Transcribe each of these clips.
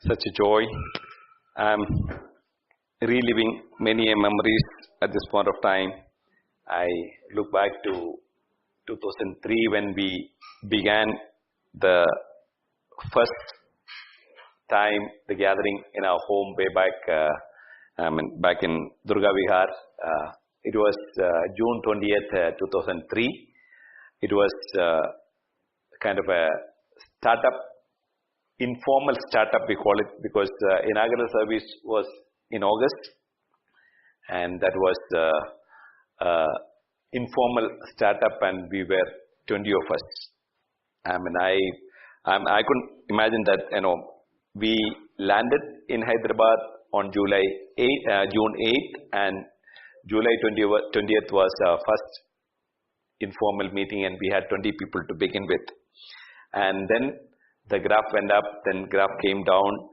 such a joy. I'm reliving many memories at this point of time. I look back to 2003 when we began the first time the gathering in our home way back back in Durga Vihar. It was June 20th, 2003. It was kind of a startup, informal startup we call it, because inaugural service was in August, and that was informal startup, and we were 20 of us. I couldn't imagine that, we landed in Hyderabad on June 8th, and July 20th was our first informal meeting, and we had 20 people to begin with. And then the graph went up, then graph came down.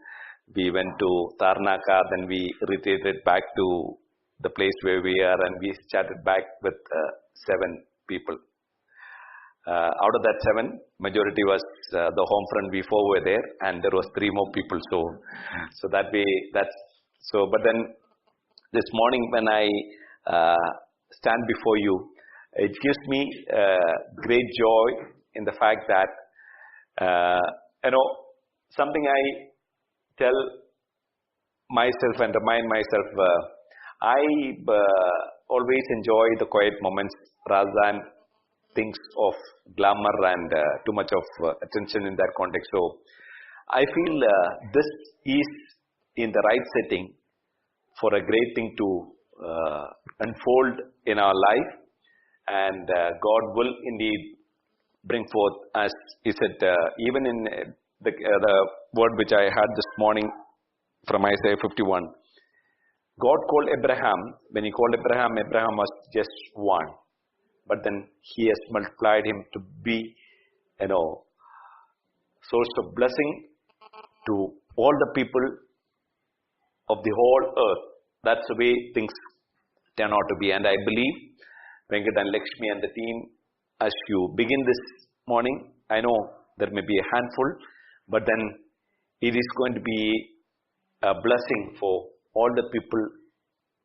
We went to Tarnaka, then we retreated back to the place where we are, and we started back with 7 people. Out of that 7, majority was the home front. We 4 were there, and there was 3 more people. So that way, but then this morning when I stand before you, it gives me great joy in the fact that, something I tell myself and remind myself, I always enjoy the quiet moments rather than things of glamour and too much of attention in that context. So I feel this is in the right setting for a great thing to unfold in our life, and God will indeed bring forth, as he said, even in the word which I had this morning from Isaiah 51. God called Abraham. When he called Abraham, Abraham was just 1. But then he has multiplied him to be, source of blessing to all the people of the whole earth. That's the way things turn out to be. And I believe Venkat and Lakshmi and the team, as you begin this morning, I know there may be a handful, but then it is going to be a blessing for all the people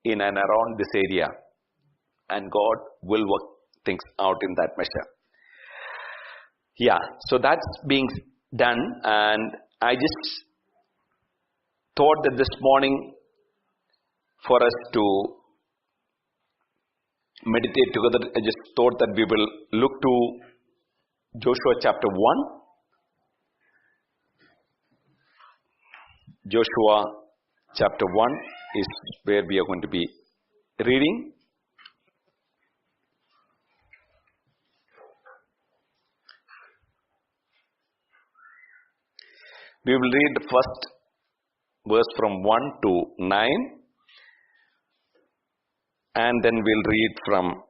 in and around this area. And God will work things out in that measure. Yeah, so that's being done, and I just thought that this morning for us to meditate together, I just thought that we will look to Joshua chapter 1. Joshua chapter 1 is where we are going to be reading. We will read the first verse from 1 to 9, and then we'll read from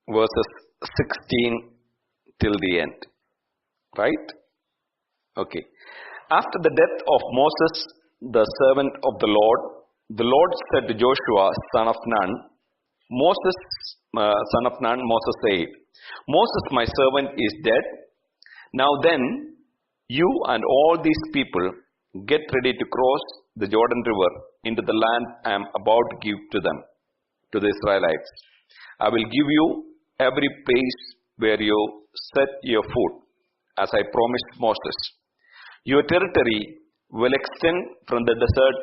verses 16 till the end. Right? Okay. After the death of Moses, the servant of the Lord said to Joshua, son of Nun, Moses said, Moses, my servant, is dead. Now then, you and all these people get ready to cross the Jordan River into the land I am about to give to them, to the Israelites. I will give you every place where you set your foot, as I promised Moses. Your territory will extend from the desert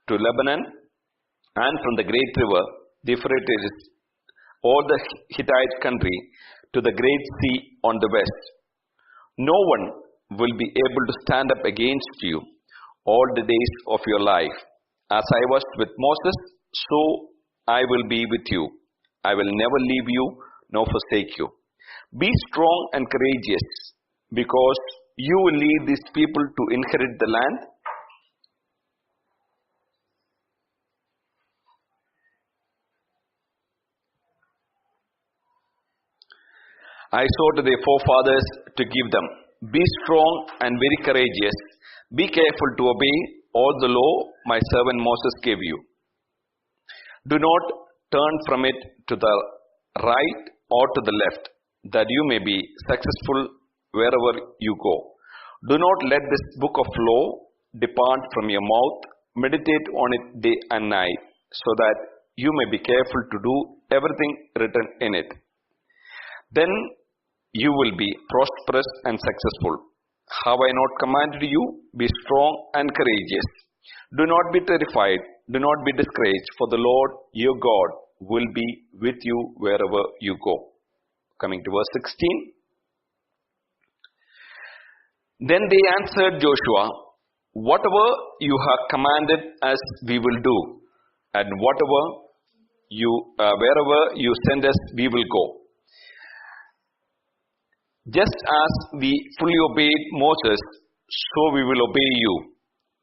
to Lebanon, and from the great river, the Euphrates, or the Hittite country, to the great sea on the west. No one will be able to stand up against you all the days of your life. As I was with Moses, so I will be with you. I will never leave you nor forsake you. Be strong and courageous, because you will lead these people to inherit the land. I swore to their forefathers to give them. Be strong and very courageous. Be careful to obey all the law my servant Moses gave you. Do not turn from it to the right or to the left, that you may be successful wherever you go. Do not let this book of law depart from your mouth. Meditate on it day and night, so that you may be careful to do everything written in it. Then you will be prosperous and successful. Have I not commanded you? Be strong and courageous. Do not be terrified. Do not be discouraged, for the Lord your God will be with you wherever you go. Coming to verse 16. Then they answered Joshua, whatever you have commanded us, we will do, and wherever you send us, we will go. Just as we fully obeyed Moses, so we will obey you.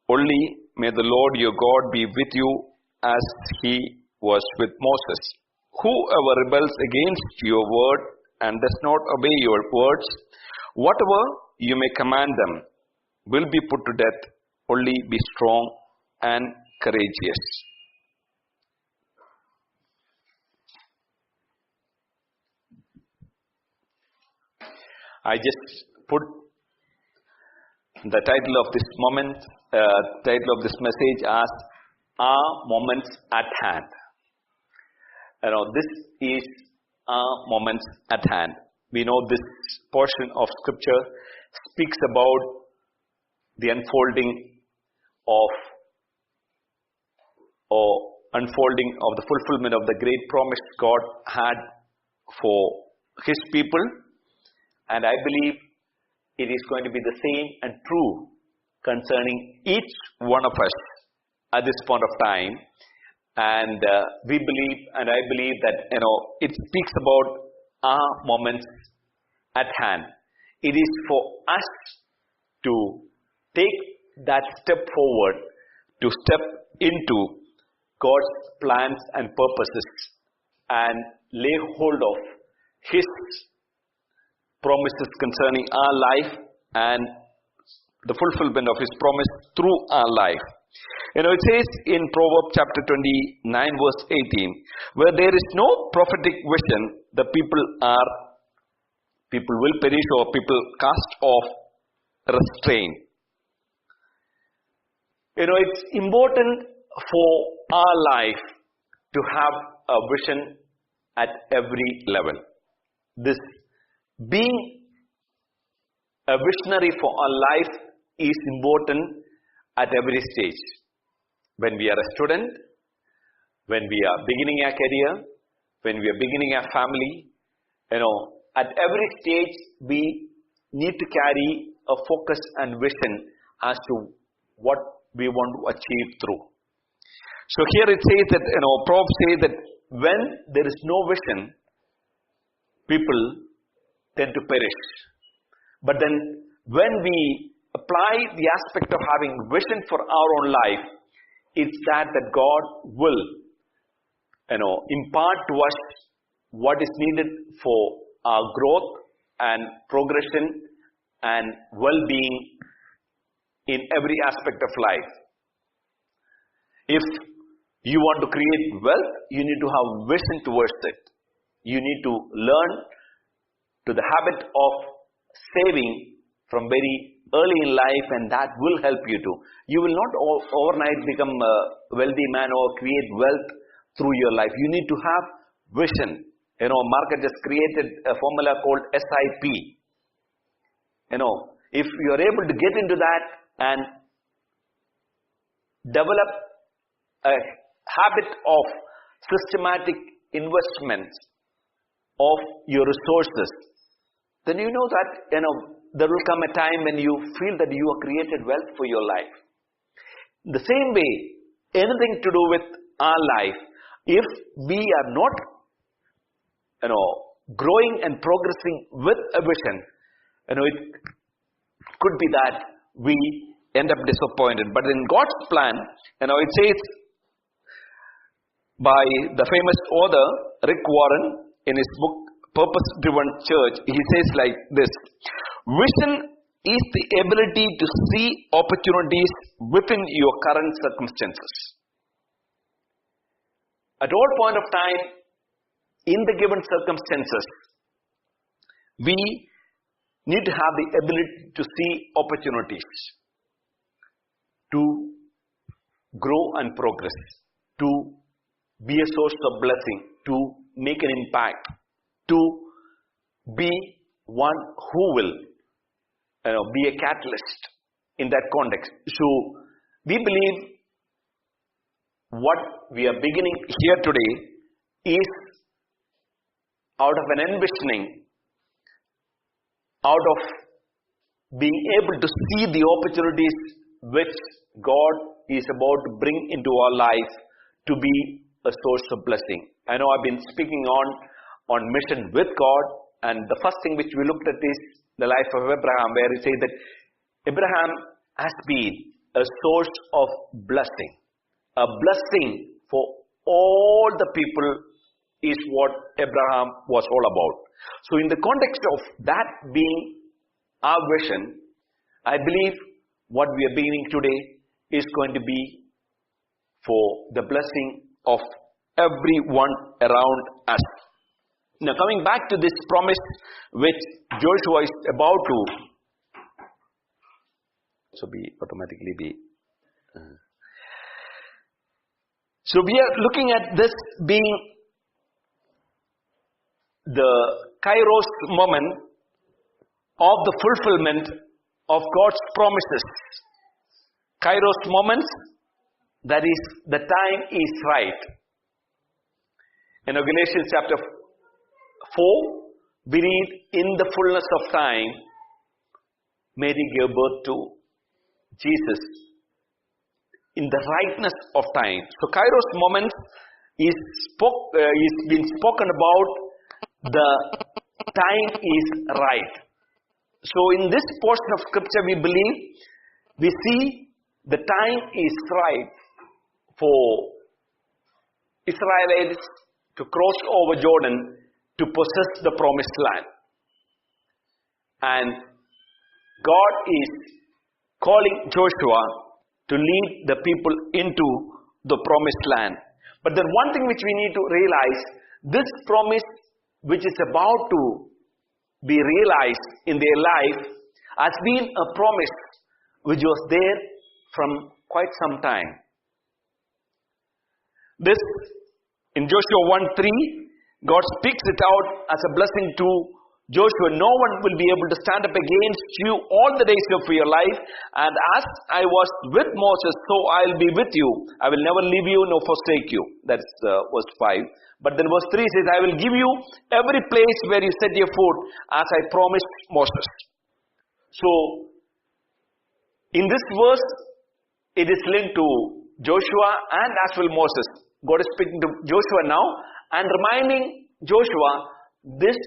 Only may the Lord your God be with you as he was with Moses. Whoever rebels against your word and does not obey your words, whatever you may command them, will be put to death. Only be strong and courageous. I just put the title of this message as Our Moments at Hand. This is our moments at hand. We know this portion of scripture speaks about the unfolding of the fulfillment of the great promise God had for his people. And I believe it is going to be the same and true concerning each one of us at this point of time. And we believe, and I believe that, it speaks about our moments at hand. It is for us to take that step forward, to step into God's plans and purposes and lay hold of his promises concerning our life and the fulfillment of his promise through our life. It says in Proverbs chapter 29 verse 18, where there is no prophetic vision, the people will perish, or people cast off restraint. It's important for our life to have a vision at every level. This being a visionary for our life is important at every stage. When we are a student, when we are beginning our career, when we are beginning our family, at every stage we need to carry a focus and vision as to what we want to achieve through. So here it says that, Proverbs say that when there is no vision, people tend to perish. But then when we apply the aspect of having vision for our own life, it's that God will, impart to us what is needed for our growth and progression and well-being in every aspect of life. If you want to create wealth, you need to have vision towards it. You need to learn to the habit of saving from very early in life, and that will help you to. You will not overnight become a wealthy man or create wealth through your life. You need to have vision. Market just created a formula called SIP. If you are able to get into that and develop a habit of systematic investments of your resources, then you know that, there will come a time when you feel that you have created wealth for your life. The same way, anything to do with our life, if we are not, growing and progressing with a vision, it could be that we end up disappointed. But in God's plan, it says by the famous author Rick Warren in his book Purpose Driven Church, he says like this: vision is the ability to see opportunities within your current circumstances. At all point of time, in the given circumstances, we need to have the ability to see opportunities. to grow and progress, to be a source of blessing, to make an impact, to be one who will be a catalyst in that context. So we believe what we are beginning here today is out of an envisioning, out of being able to see the opportunities which God is about to bring into our life to be a source of blessing. I know I've been speaking on mission with God, and the first thing which we looked at is the life of Abraham, where he says that Abraham has been a source of blessing. A blessing for all the people is what Abraham was all about. So in the context of that being our vision, I believe what we are beginning today is going to be for the blessing of everyone around us. Now coming back to this promise which Joshua is about to So we are looking at this being the Kairos moment of the fulfillment of God's promises. Kairos moments, that is, the time is right. In Galatians chapter 4, we read, in the fullness of time, Mary gave birth to Jesus. In the rightness of time. So Kairos moment is been spoken about, the time is right. So in this portion of scripture we believe, we see the time is right for Israelites to cross over Jordan to possess the promised land. And God is calling Joshua to lead the people into the promised land. But then one thing which we need to realize, this promise which is about to be realized in their life has been a promise which was there from quite some time. This, in Joshua 1:3, God speaks it out as a blessing to Joshua. No one will be able to stand up against you all the days of your life. And as I was with Moses, so I will be with you. I will never leave you nor forsake you. That's verse 5. But then verse 3 says, I will give you every place where you set your foot, as I promised Moses. So, in this verse, it is linked to Joshua and as well Moses. God is speaking to Joshua now and reminding Joshua, this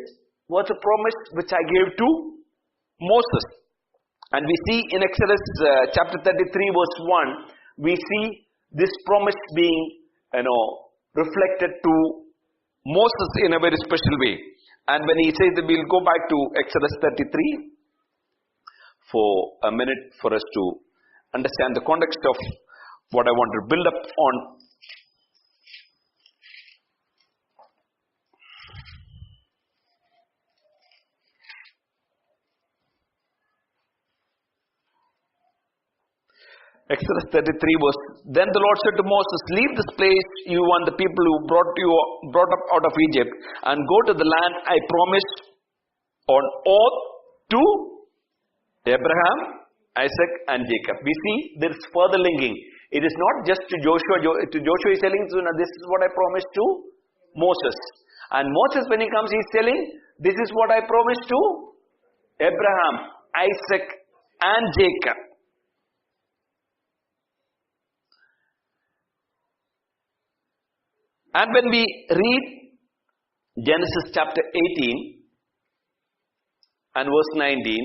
was a promise which I gave to Moses. And we see in Exodus chapter 33 verse 1, we see this promise being, reflected to Moses in a very special way. And when he says that, we'll go back to Exodus 33 for a minute for us to understand the context of what I want to build up on. Exodus 33 verse, then the Lord said to Moses, leave this place, you and the people who brought up out of Egypt, and go to the land I promised on oath to Abraham, Isaac and Jacob. We see there is further linking. It is not just to Joshua. To Joshua he is telling, this is what I promised to Moses. And Moses, when he comes, he is telling, this is what I promised to Abraham, Isaac and Jacob. And when we read Genesis chapter 18 and verse 19,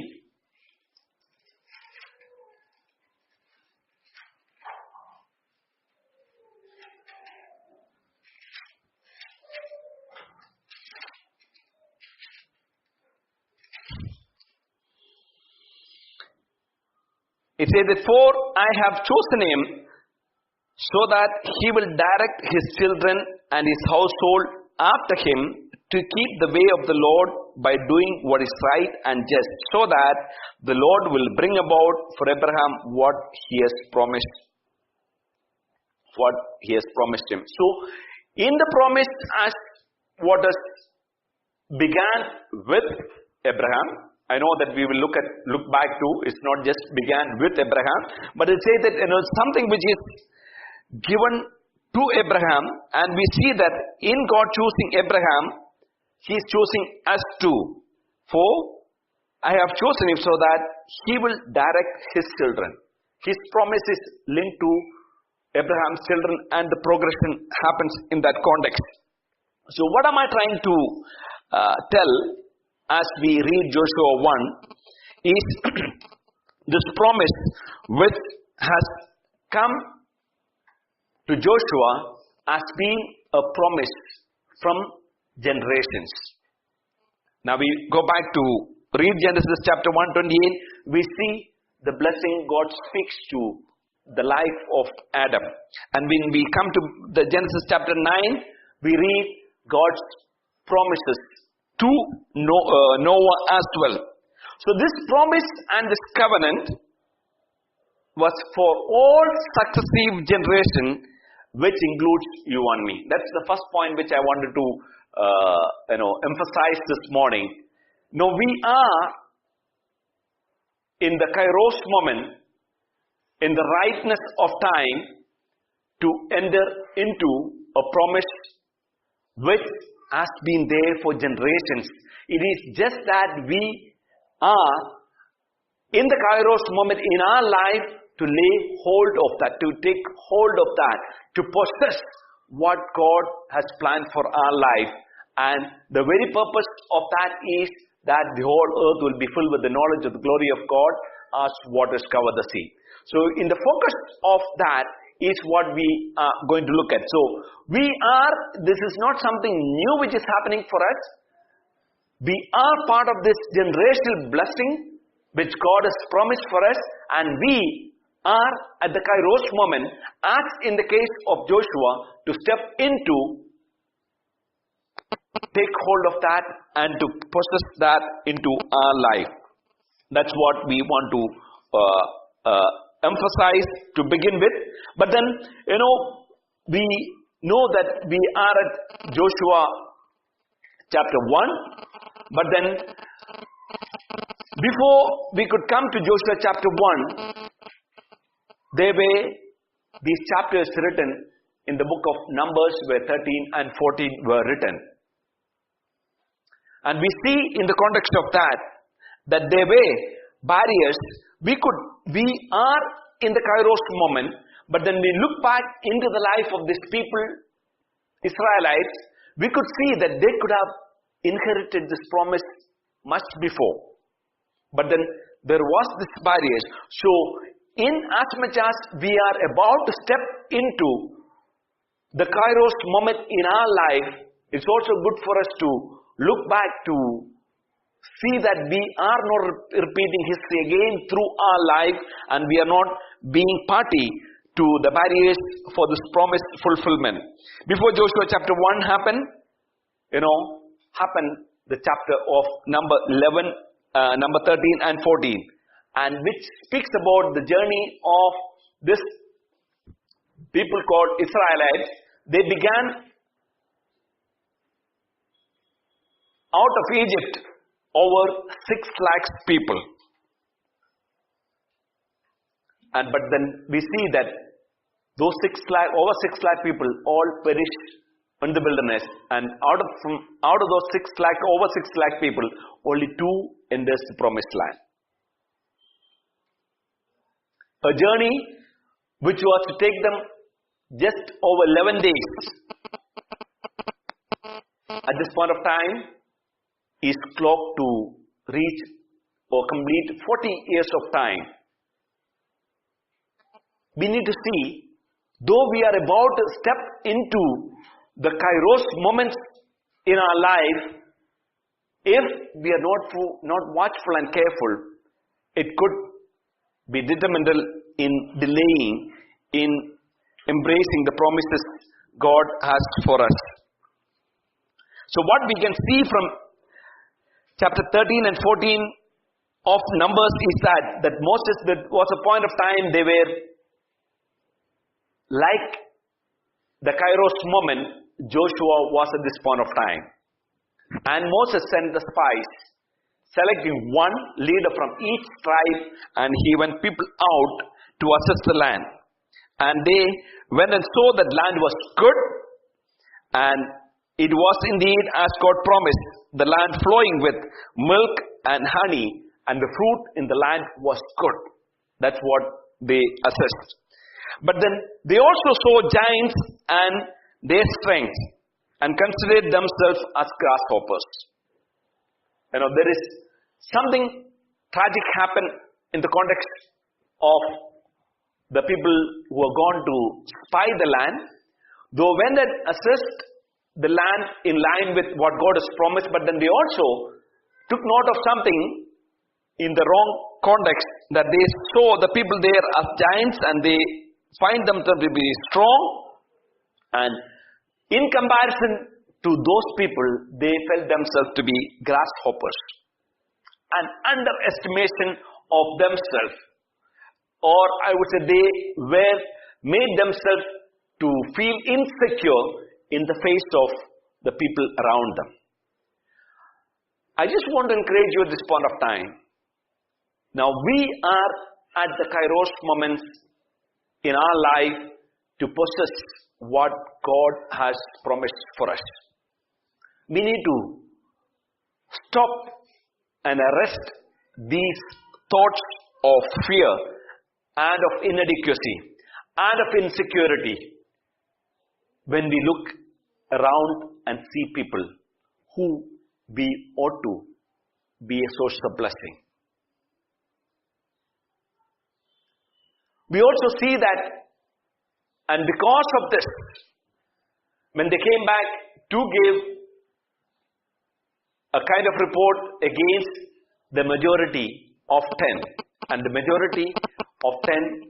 it says that, for I have chosen him so that he will direct his children and his household after him to keep the way of the Lord by doing what is right and just, so that the Lord will bring about for Abraham what he has promised him. So, in the promise, as what has began with Abraham, I know that we will look back to, it's not just began with Abraham, but it says that something which is given to Abraham, and we see that in God choosing Abraham, he is choosing us too. For I have chosen him so that he will direct his children. His promise is linked to Abraham's children, and the progression happens in that context. So what am I trying to tell as we read Joshua 1 is this promise which has come to Joshua as being a promise from generations. Now we go back to read Genesis chapter 1:28. We see the blessing God speaks to the life of Adam. And when we come to the Genesis chapter 9, we read God's promises to Noah as well. So this promise and this covenant was for all successive generations, which includes you and me. That's the first point which I wanted to emphasize this morning. Now we are in the Kairos moment, in the rightness of time, to enter into a promise which has been there for generations. It is just that we are in the Kairos moment in our life to lay hold of that, to take hold of that, to possess what God has planned for our life. And the very purpose of that is that the whole earth will be filled with the knowledge of the glory of God as waters cover the sea. So in the focus of that is what we are going to look at. So this is not something new which is happening for us. We are part of this generational blessing which God has promised for us, and we are at the Kairos moment, as in the case of Joshua, to step into, take hold of that and to possess that into our life. That's what we want to emphasize to begin with. But then, we know that we are at Joshua chapter 1. But then, before we could come to Joshua chapter 1, these chapters written in the book of Numbers where 13 and 14 were written. And we see in the context of that there were barriers. We are in the Kairos moment, but then we look back into the life of these people, Israelites, we could see that they could have inherited this promise much before. But then there was this barriers. So in as much as we are about to step into the Kairos moment in our life, it's also good for us to look back to see that we are not repeating history again through our life, and we are not being party to the barriers for this promise fulfillment. Before Joshua chapter 1 happened the chapter of number 11, number 13 and 14, and which speaks about the journey of this people called Israelites. They began out of Egypt, over 6 lakhs people. But then we see that those over 6 lakh people all perished in the wilderness, and out of those 6 lakh, over 6 lakh people, only 2 enters the promised land. A journey which was to take them just over 11 days. At this point of time, is clocked to reach or complete 40 years of time. We need to see, though we are about to step into the Kairos moments in our life, if we are not watchful and careful, it could be detrimental in delaying, in embracing the promises God has for us. So what we can see from chapter 13 and 14 of Numbers is that Moses, there was a point of time they were like the Kairos moment. Joshua was at this point of time. And Moses sent the spies, selecting one leader from each tribe, and he went people out to assess the land. And they went and saw that land was good, and it was indeed as God promised, the land flowing with milk and honey, and the fruit in the land was good. That's what they assessed. But then they also saw giants and their strength, and considered themselves as grasshoppers. There is something tragic happen in the context of the people who are gone to spy the land. Though when they assessed the land in line with what God has promised, but then they also took note of something in the wrong context, that they saw the people there as giants and they find them to be strong, and in comparison to those people, they felt themselves to be grasshoppers. An underestimation of themselves, or I would say they made themselves to feel insecure in the face of the people around them. I just want to encourage you at this point of time. Now we are at the Kairos moments in our life to possess what God has promised for us. We need to stop and arrest these thoughts of fear and of inadequacy and of insecurity when we look around and see people who we ought to be a source of blessing. We also see that, and because of this, when they came back to give a kind of report against the majority of 10, and the majority of 10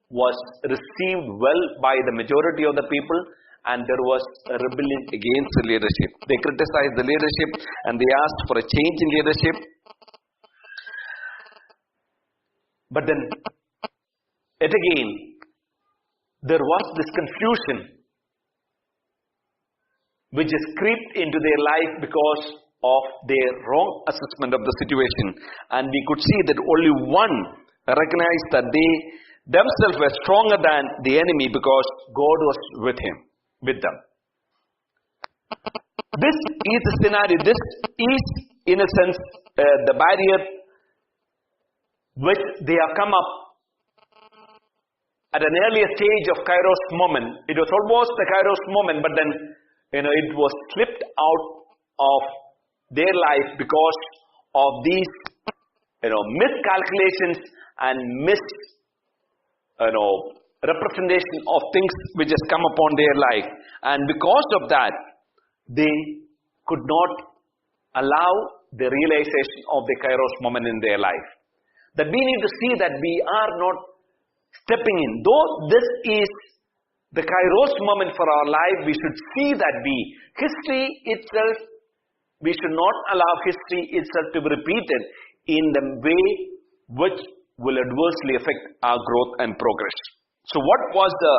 was received well by the majority of the people, and there was a rebellion against the leadership. They criticized the leadership and they asked for a change in leadership. But then, yet again, there was this confusion which has crept into their life because of their wrong assessment of the situation. And we could see that only one recognized that they themselves were stronger than the enemy because God was with them. This is the scenario. This is, in a sense, the barrier which they have come up at an earlier stage of Kairos moment. It was almost the Kairos moment, but then, it was slipped out of their life because of these, miscalculations and representation of things which has come upon their life. And because of that, they could not allow the realization of the Kairos moment in their life. That we need to see that we are not stepping in. Though this is the Kairos moment for our life, we should see that history itself, we should not allow history itself to be repeated in the way which will adversely affect our growth and progress. So what was the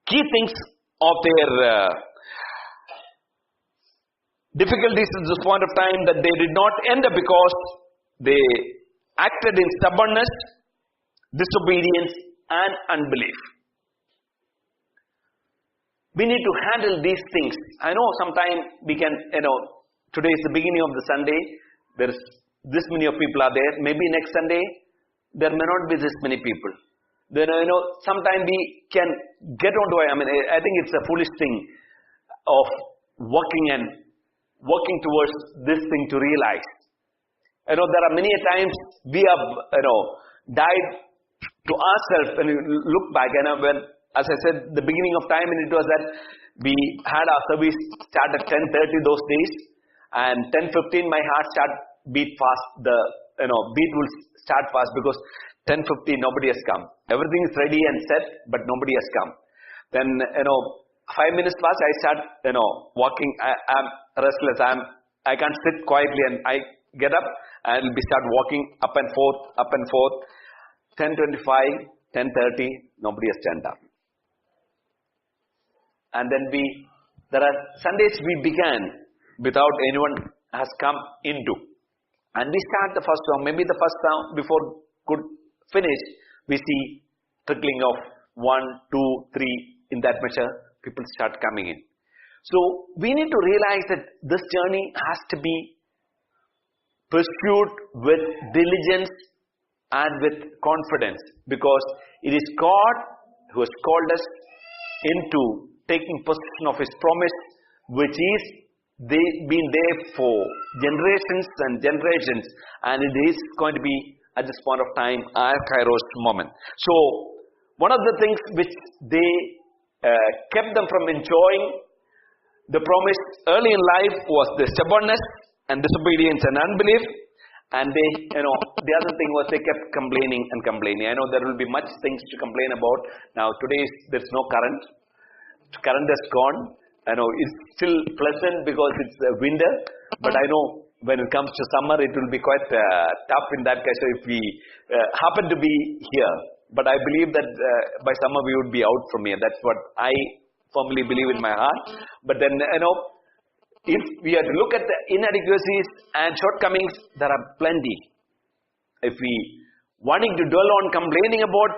key things of their difficulties at this point of time? That they did not end up because they acted in stubbornness, disobedience and unbelief. We need to handle these things. I know sometimes we can, today is the beginning of the Sunday. There is this many of people are there. Maybe next Sunday, there may not be this many people. Then, sometimes we can get onto, I think it's a foolish thing of working towards this thing to realize. There are many times we have, died to ourselves when we look back, when, as I said, the beginning of time, and it was that we had our service start at 10:30 those days, and 10:15 my heart beat fast. The beat will start fast because 10:50 nobody has come. Everything is ready and set, but nobody has come. Then 5 minutes past I start walking. I'm restless. I can't sit quietly, and I get up and will be start walking up and forth. 10:25, 10:30, nobody has turned up. And then there are Sundays we began without anyone has come into. And we start the first song. Maybe the first song before could finish, we see trickling of 1, 2, 3 in that measure. People start coming in. So we need to realize that this journey has to be pursued with diligence and with confidence, because it is God who has called us into taking possession of His promise, which is been there for generations and generations, and it is going to be at this point of time our Kairos moment. So one of the things which they kept them from enjoying the promise early in life was the stubbornness and disobedience and unbelief. And they, the other thing was they kept complaining and complaining. I know there will be much things to complain about. Now today there's no current. Current has gone. I know it's still pleasant because it's winter. But I know when it comes to summer, it will be quite tough in that case. So if we happen to be here. But I believe that by summer we would be out from here. That's what I firmly believe in my heart. But then, if we are to look at the inadequacies and shortcomings, there are plenty. If we wanting to dwell on complaining about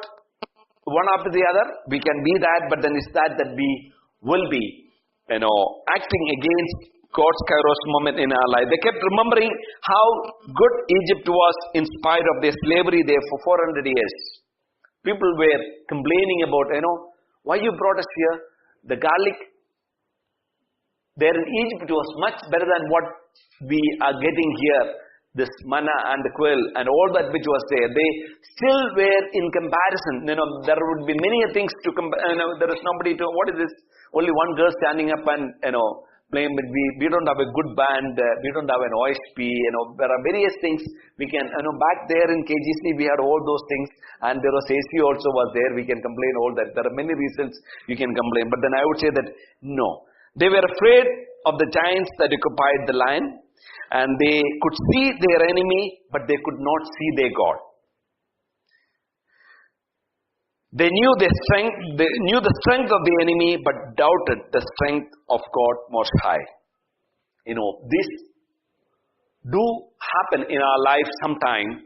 one after the other, we can be that, but then it's that we will be, acting against God's Kairos moment in our life. They kept remembering how good Egypt was in spite of their slavery there for 400 years. People were complaining about, why you brought us here? The garlic there in Egypt was much better than what we are getting here. This manna and the quail and all that which was there. They still were in comparison. There would be many things to compare. There is nobody to, what is this? Only one girl standing up and, playing, but we don't have a good band. We don't have an OSP. There are various things we can, back there in KGC we had all those things, and there was AC also was there. We can complain all that. There are many reasons you can complain. But then I would say that no. They were afraid of the giants that occupied the land, and they could see their enemy, but they could not see their God. They knew the strength of the enemy, but doubted the strength of God Most High. This do happen in our life sometime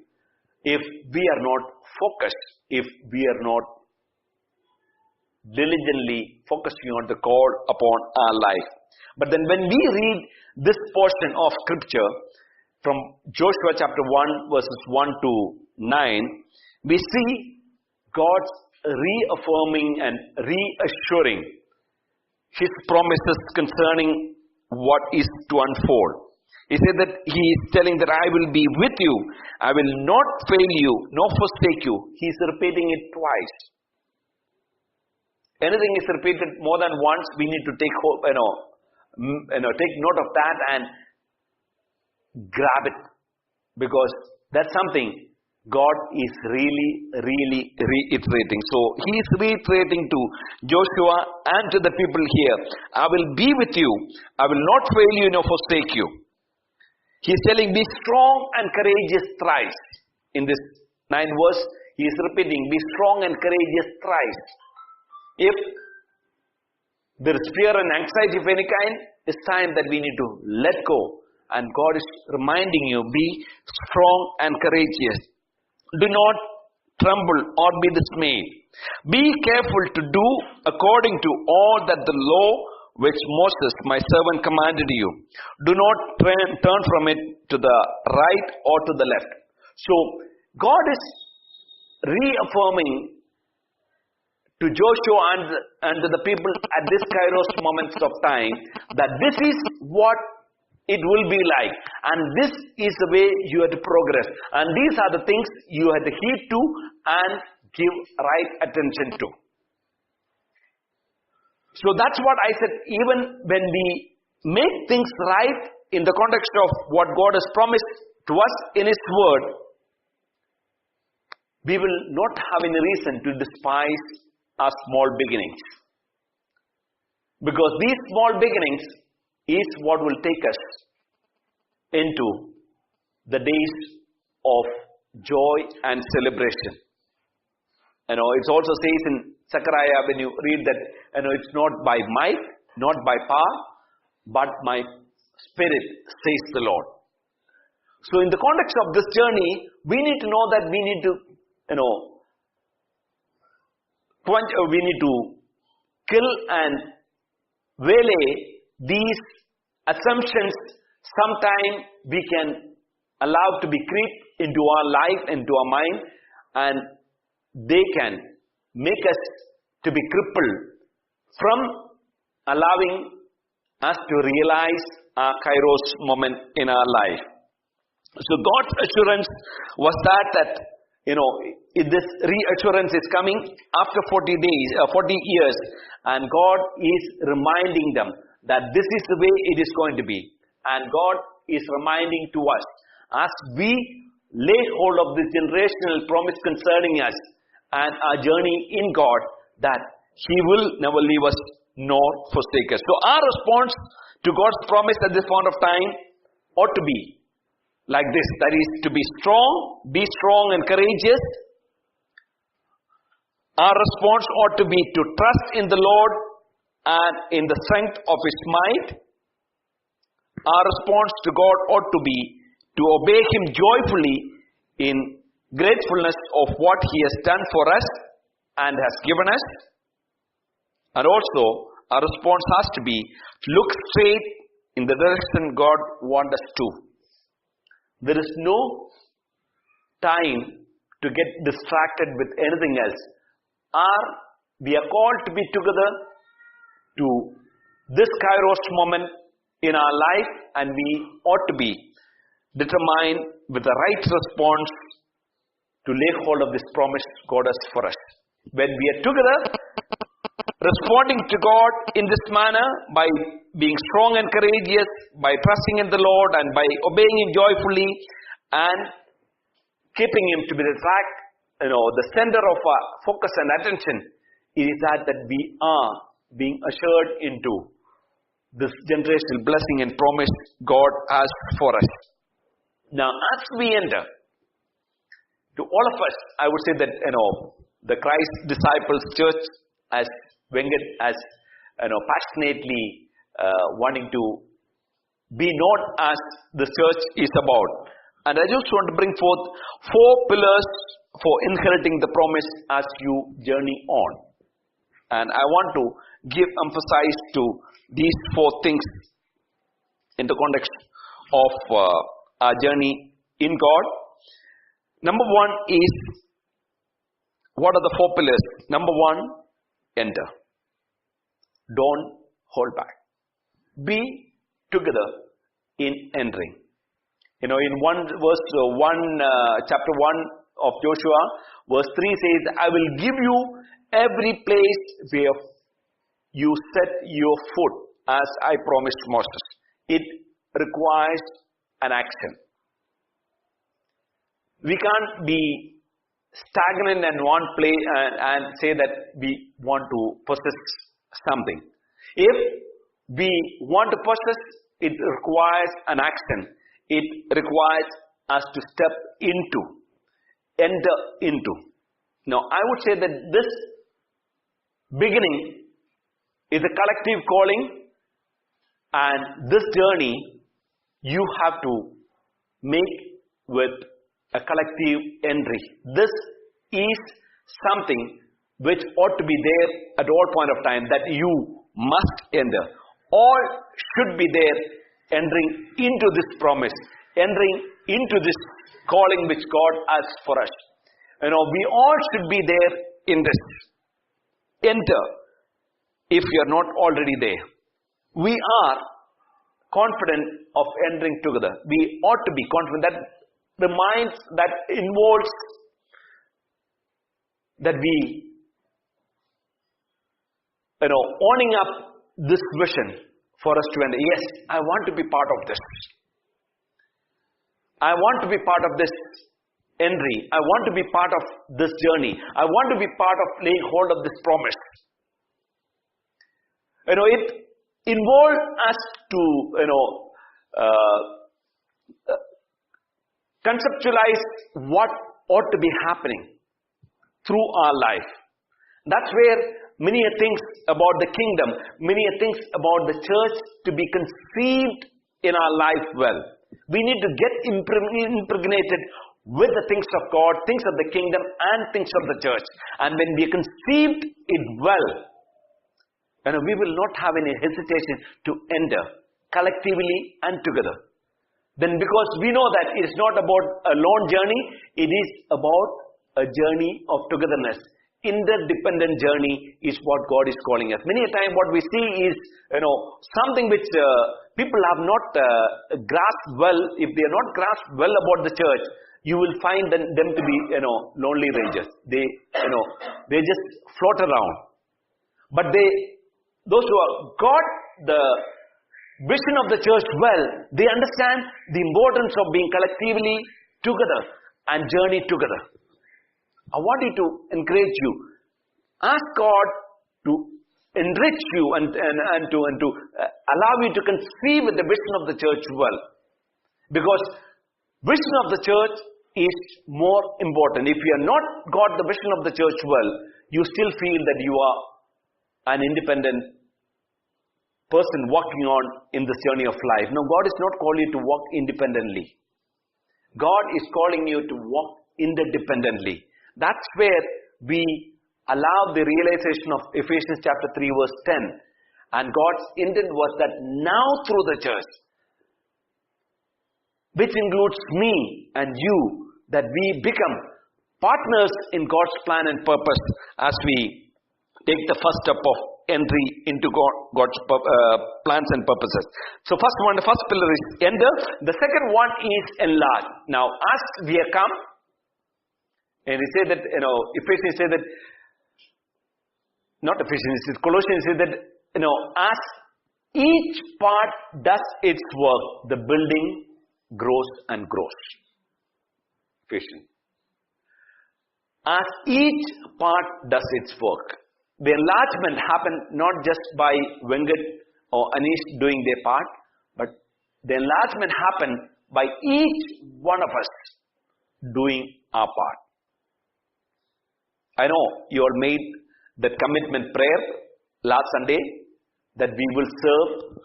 if we are not focused, if we are not diligently focusing on the call upon our life. But then when we read this portion of scripture from Joshua chapter 1 verses 1 to 9, we see God's reaffirming and reassuring His promises concerning what is to unfold. He said that He is telling that I will be with you. I will not fail you nor forsake you. He is repeating it twice. Anything is repeated more than once, we need to take hope, take note of that and grab it, because that's something God is really reiterating. So He is reiterating to Joshua and to the people here, I will be with you. I will not fail you nor forsake you. He is telling, be strong and courageous thrice. In this 9 verse, He is repeating, be strong and courageous thrice. If there is fear and anxiety of any kind, it's time that we need to let go. And God is reminding you, be strong and courageous. Do not tremble or be dismayed. Be careful to do according to all that the law which Moses, my servant, commanded you. Do not turn from it to the right or to the left. So, God is reaffirming to Joshua and to the people at this Kairos moments of time that this is what it will be like, and this is the way you have to progress, and these are the things you have to heed to and give right attention to. So that's what I said, even when we make things right in the context of what God has promised to us in His Word, we will not have any reason to despise our small beginnings. Because these small beginnings is what will take us into the days of joy and celebration. It also says in Zechariah, when you read that, it's not by might, not by power, but my spirit, says the Lord. So in the context of this journey, we need to know that we need to, we need to kill and waylay these assumptions. Sometime we can allow to be creep into our life, into our mind, and they can make us to be crippled from allowing us to realize our Kairos moment in our life. So God's assurance was that this reassurance is coming after 40 years, and God is reminding them that this is the way it is going to be. And God is reminding to us, as we lay hold of this generational promise concerning us and our journey in God, that He will never leave us nor forsake us. So our response to God's promise at this point of time ought to be like this. That is, to be strong and courageous. Our response ought to be to trust in the Lord and in the strength of His might. Our response to God ought to be to obey Him joyfully in gratefulness of what He has done for us and has given us. And also, our response has to be to look straight in the direction God wants us to. There is no time to get distracted with anything else. We are called to be together to this Kairos moment in our life, and we ought to be determined with the right response to lay hold of this promise God has for us. When we are together, responding to God in this manner, by being strong and courageous, by trusting in the Lord and by obeying Him joyfully and keeping Him to be the center of our focus and attention, it is that we are being ushered into this generational blessing and promise God has for us. Now, as we enter, to all of us, I would say that, the Christ Disciples Church, as Venkat has, passionately wanting to be known as the church is about. And I just want to bring forth 4 pillars for inheriting the promise as you journey on. And I want to give emphasis to these 4 things in the context of our journey in God. Number 1 is, what are the 4 pillars? Number 1, enter. Don't hold back. Be together in entering. In chapter 1 of Joshua, verse 3 says, I will give you every place where you set your foot, as I promised Moses. It requires an action. We can't be stagnant in one place and say that we want to possess something. If we want to possess, it requires an action. It requires us to step into, enter into. Now, I would say that this beginning is a collective calling, and this journey you have to make with a collective entry. This is something which ought to be there at all point of time, that you must enter. All should be there, entering into this promise, entering into this calling which God has for us. We all should be there in this. Enter if you are not already there. We are confident of entering together. We ought to be confident. That involves that we owning up this vision for us to enter. Yes, I want to be part of this. I want to be part of this entry. I want to be part of this journey. I want to be part of laying hold of this promise. It involves us to conceptualize what ought to be happening through our life. That's where many things about the kingdom, many things about the church to be conceived in our life well. We need to get impregnated with the things of God, things of the kingdom, and things of the church. And when we conceived it well, we will not have any hesitation to enter collectively and together. Then because we know that it is not about a lone journey, it is about a journey of togetherness. Interdependent journey is what God is calling us. Many a time what we see is, something which people have not grasped well. If they are not grasped well about the church, you will find them to be, lonely rangers. They just float around. But those who have got the vision of the church well, they understand the importance of being collectively together and journey together. I want you to encourage you. Ask God to enrich you and to allow you to conceive the vision of the church well. Because vision of the church is more important. If you have not got the vision of the church well, you still feel that you are an independent person walking on in this journey of life. No, God is not calling you to walk independently. God is calling you to walk interdependently. That's where we allow the realization of Ephesians chapter 3 verse 10. And God's intent was that now through the church, which includes me and you, that we become partners in God's plan and purpose as we take the first step of entry into God's plans and purposes. So the first pillar is enter. The second one is enlarge. Now, as we have come, and he said that, Ephesians said that, not Ephesians, Colossians said that, as each part does its work, the building grows and grows. Ephesians. As each part does its work. The enlargement happened not just by Venkat or Anish doing their part, but the enlargement happened by each one of us doing our part. I know you all made that commitment prayer last Sunday that we will serve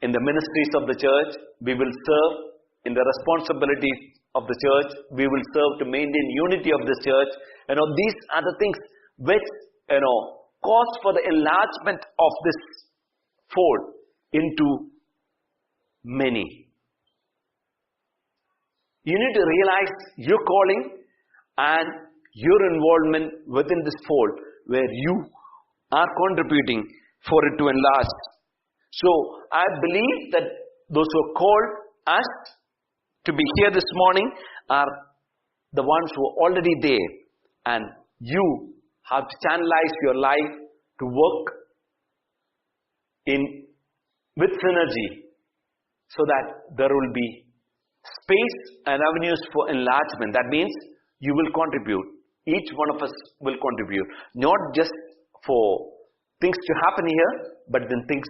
in the ministries of the church, we will serve in the responsibilities of the church, we will serve to maintain unity of the church. These are the things which, cause for the enlargement of this fold into many. You need to realize your calling and your involvement within this fold where you are contributing for it to enlarge. So I believe that those who are called us to be here this morning are the ones who are already there, and you have to channelize your life to work with synergy so that there will be space and avenues for enlargement. That means you will contribute. Each one of us will contribute. Not just for things to happen here, but then things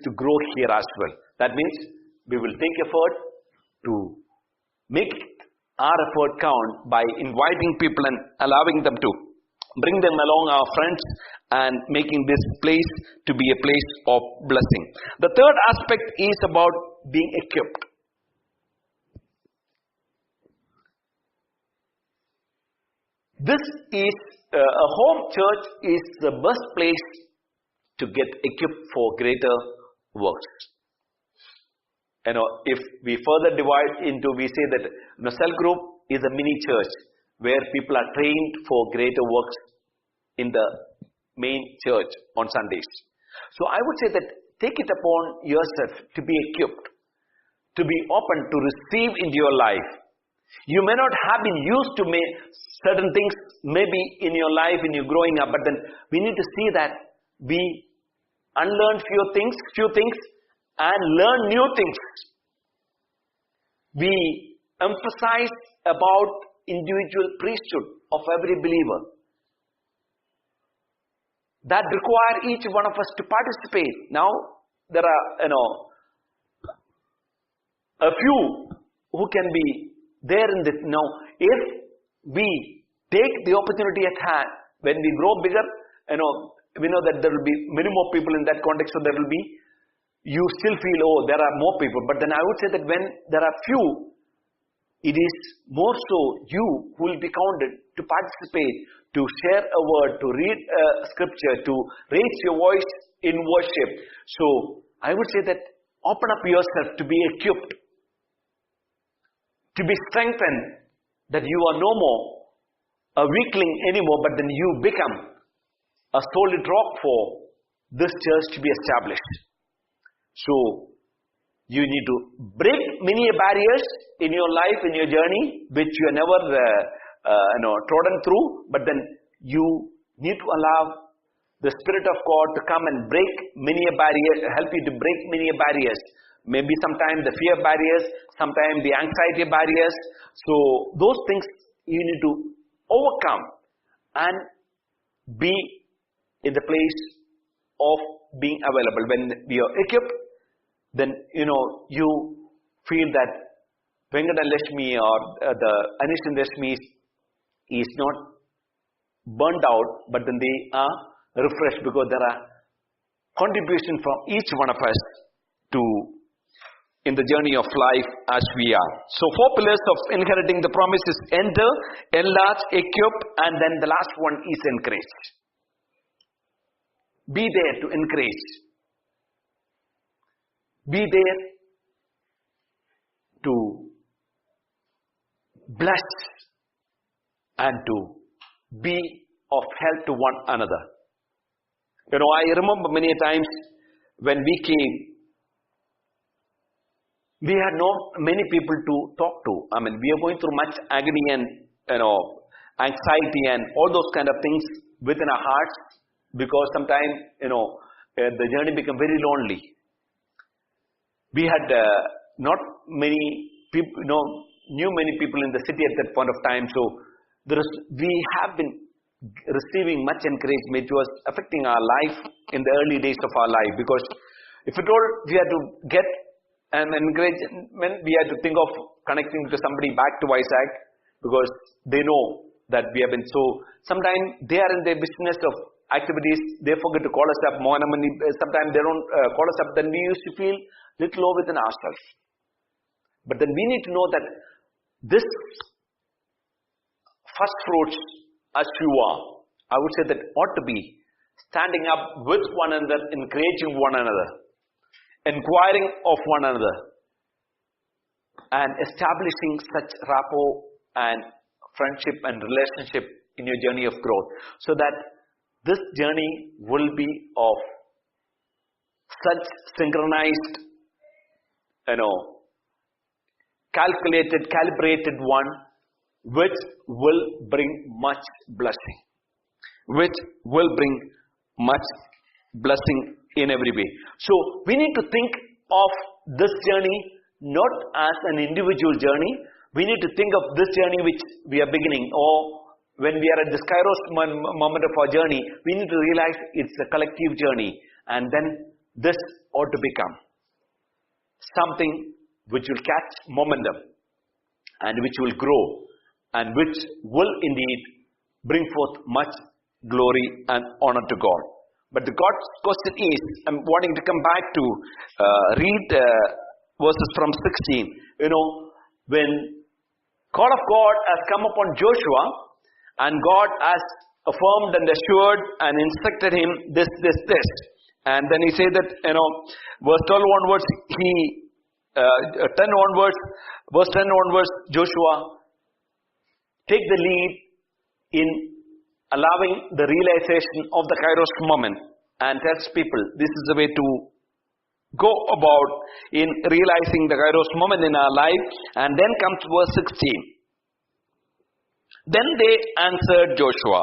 to grow here as well. That means we will take effort to make our effort count by inviting people and allowing them to bring them along, our friends, and making this place to be a place of blessing. The third aspect is about being equipped. This is a home church is the best place to get equipped for greater works. If we further divide into, we say that cell group is a mini church where people are trained for greater works in the main church on Sundays. So I would say that take it upon yourself to be equipped, to be open to receive into your life. You may not have been used to certain things maybe in your life in your growing up, but then we need to see that we unlearn few things and learn new things. We emphasize about individual priesthood of every believer. That require each one of us to participate. Now, there are, a few who can be there in this. Now, if we take the opportunity at hand, when we grow bigger, we know that there will be many more people in that context, so there will be, you still feel, oh, there are more people. But then I would say that when there are few, it is more so you who will be counted to participate, to share a word, to read a scripture, to raise your voice in worship. So I would say that open up yourself to be equipped, to be strengthened, that you are no more a weakling anymore, but then you become a solid rock for this church to be established. So you need to break many barriers in your life, in your journey, which you have never trodden through, but then you need to allow the Spirit of God to come and break many barriers, help you to break many barriers. Maybe sometimes the fear barriers, sometimes the anxiety barriers. So those things you need to overcome and be in the place of being available. When we are equipped, then you feel that Venkatalakshmi or the Anishandashmi is not burnt out, but then they are refreshed because there are contributions from each one of us in the journey of life as we are. So 4 pillars of inheriting the promise is enter, enlarge, equip, and then the last one is encourage. Be there to encourage. Be there to bless and to be of help to one another. I remember many times when we came, we had not many people to talk to. We are going through much agony and anxiety and all those kind of things within our hearts, because sometimes the journey became very lonely. We had not many people, knew many people in the city at that point of time. So we have been receiving much encouragement. It was affecting our life in the early days of our life, because if at all we had to get an encouragement, we had to think of connecting to somebody back to Isaac, because they know that we have been so. Sometimes they are in their business of activities, they forget to call us up. Sometimes they don't call us up. Then we used to feel little low within ourselves. But then we need to know that this first fruits, as you are, I would say that ought to be standing up with one another, encouraging one another, inquiring of one another, and establishing such rapport and friendship and relationship in your journey of growth, so that this journey will be of such synchronized, calibrated one, which will bring much blessing. Which will bring much blessing in every way. So we need to think of this journey not as an individual journey. We need to think of this journey which we are beginning, or when we are at this Kairos moment of our journey, we need to realize it's a collective journey, and then this ought to become something which will catch momentum and which will grow and which will indeed bring forth much glory and honor to God. But the God's question is, I'm wanting to come back to read verses from 16. When call of God has come upon Joshua, and God has affirmed and assured and instructed him this. And then he said that, verse 12 onwards, verse 10 onwards, Joshua take the lead in allowing the realization of the Kairos moment, and tells people this is the way to go about in realizing the Kairos moment in our life. And then comes verse 16. Then they answered Joshua,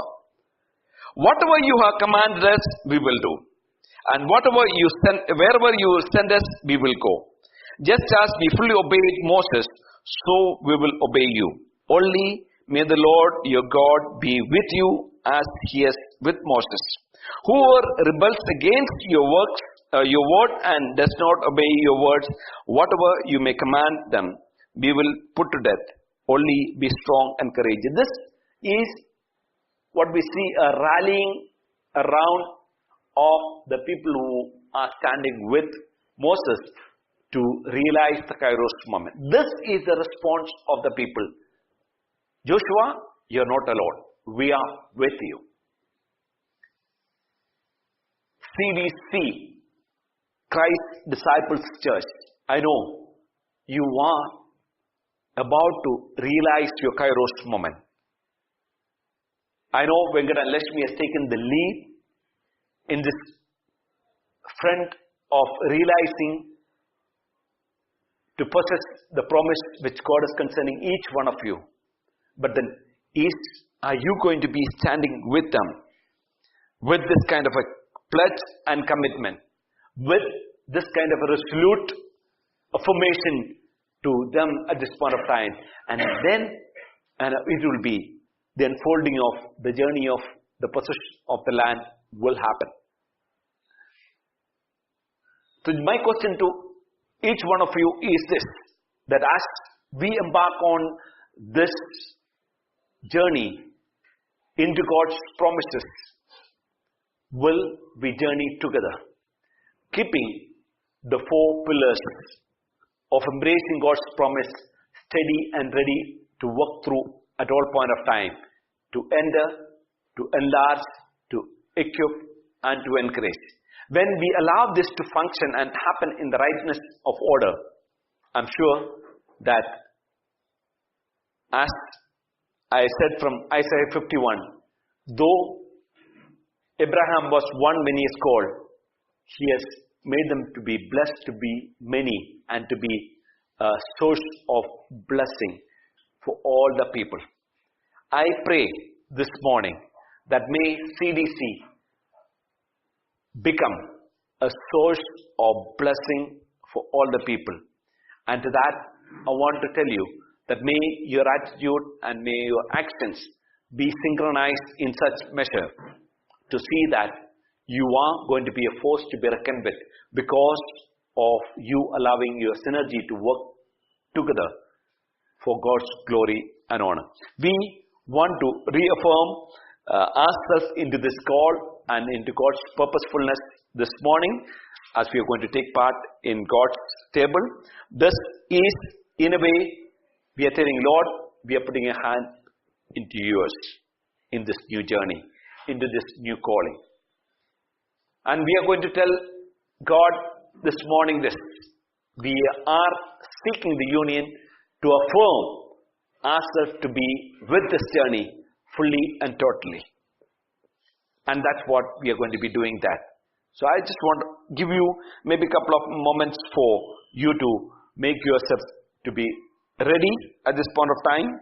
whatever you have commanded us, we will do. And wherever you send us, we will go. Just as we fully obeyed Moses, so we will obey you. Only may the Lord your God be with you as he is with Moses. Whoever rebels against your word and does not obey your words, whatever you may command them, we will put to death. Only be strong and courageous. This is what we see, a rallying around of the people who are standing with Moses to realize the Kairos moment. This is the response of the people. Joshua, you're not alone. We are with you. CDC, Christ Disciples Church. I know you are about to realize your Kairos moment. I know Venkata and Lakshmi has taken the lead in this front of realizing to possess the promise which God is concerning each one of you. But then, are you going to be standing with them with this kind of a pledge and commitment, with this kind of a resolute affirmation to them at this point of time? And then it will be the unfolding of the journey of the possession of the land will happen. So my question to each one of you is this, that as we embark on this journey into God's promises, will we journey together, keeping the 4 pillars of embracing God's promise steady and ready to work through at all point of time, to enter, to enlarge, to equip, and to encourage. When we allow this to function and happen in the rightness of order, I'm sure that, as I said from Isaiah 51, though Abraham was one, many is called, he has made them to be blessed to be many and to be a source of blessing for all the people. I pray this morning that may CDC become a source of blessing for all the people. And to that, I want to tell you that may your attitude and may your actions be synchronized in such measure to see that you are going to be a force to be reckoned with because of you allowing your synergy to work together for God's glory and honor. We want to reaffirm ourselves into this call and into God's purposefulness this morning as we are going to take part in God's table. This is, in a way, we are telling, Lord, we are putting a hand into yours in this new journey, into this new calling. And we are going to tell God this morning this. We are seeking the union to affirm ourselves to be with this journey fully and totally. And that's what we are going to be doing that. So I just want to give you maybe a couple of moments for you to make yourself to be ready at this point of time.